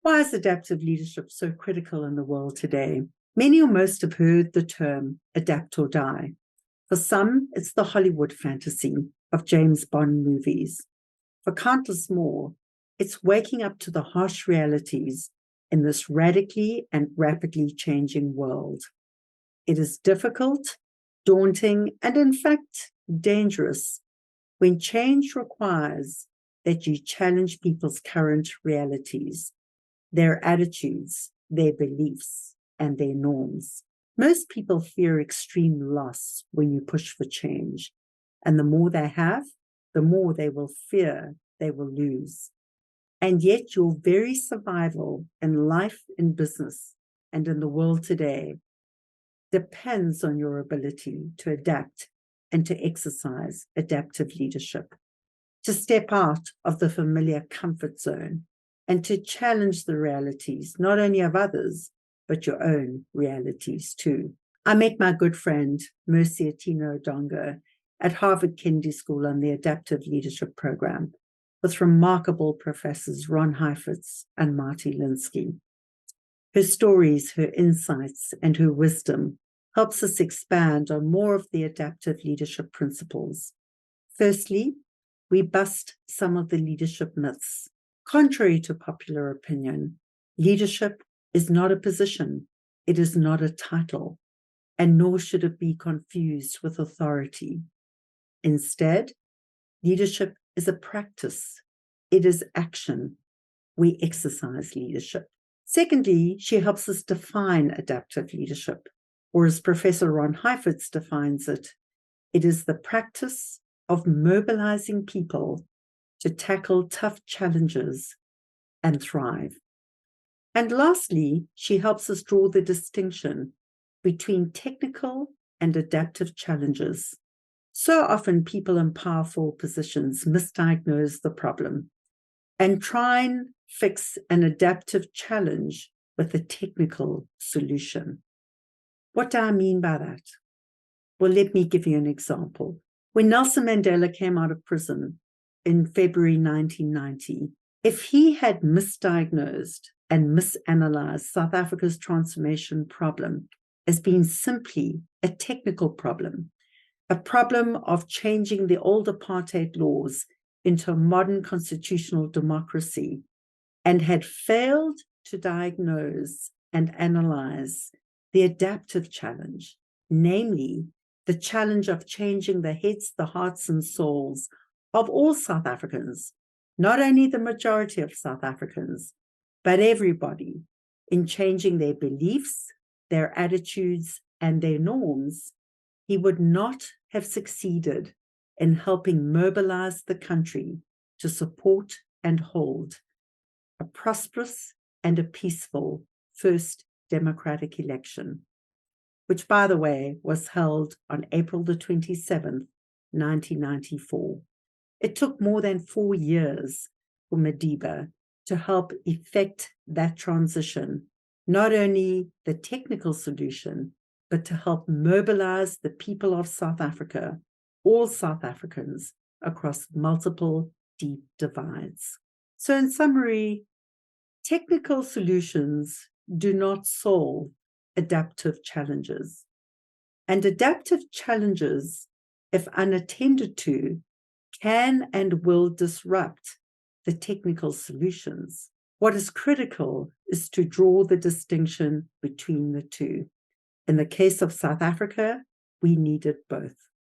Why is adaptive leadership so critical in the world today? Many or most have heard the term adapt or die. For some, it's the Hollywood fantasy of James Bond movies. For countless more, it's waking up to the harsh realities in this radically and rapidly changing world. It is difficult, daunting, and in fact, dangerous when change requires that you challenge people's current realities, their attitudes, their beliefs, and their norms. Most people fear extreme loss when you push for change, and the more they have, the more they will fear they will lose. And yet your very survival in life, in business, and in the world today depends on your ability to adapt and to exercise adaptive leadership, to step out of the familiar comfort zone and to challenge the realities, not only of others, but your own realities too. I met my good friend, Mercy Atieno Odongo, at Harvard Kennedy School on the Adaptive Leadership Program, with remarkable professors Ron Heifetz and Marty Linsky. Her stories, her insights, and her wisdom helps us expand on more of the adaptive leadership principles. Firstly, we bust some of the leadership myths. Contrary to popular opinion, leadership is not a position, it is not a title, and nor should it be confused with authority. Instead, leadership is a practice, it is action. We exercise leadership. Secondly, she helps us define adaptive leadership, or as Professor Ron Heifetz defines it, it is the practice of mobilizing people to tackle tough challenges and thrive. And lastly, she helps us draw the distinction between technical and adaptive challenges. So often people in powerful positions misdiagnose the problem and try and fix an adaptive challenge with a technical solution. What do I mean by that? Well, let me give you an example. When Nelson Mandela came out of prison in February 1990, if he had misdiagnosed and misanalyzed South Africa's transformation problem as being simply a technical problem, a problem of changing the old apartheid laws into a modern constitutional democracy, and had failed to diagnose and analyze the adaptive challenge, namely the challenge of changing the heads, the hearts, and souls of all South Africans, not only the majority of South Africans, but everybody, in changing their beliefs, their attitudes, and their norms, he would not have succeeded in helping mobilize the country to support and hold a prosperous and a peaceful first democratic election, which, by the way, was held on April the 27th, 1994. It took more than 4 years for Madiba to help effect that transition, not only the technical solution, but to help mobilize the people of South Africa, all South Africans, across multiple deep divides. So in summary, technical solutions do not solve adaptive challenges. And adaptive challenges, if unattended to, can and will disrupt the technical solutions. What is critical is to draw the distinction between the two. In the case of South Africa, we needed both.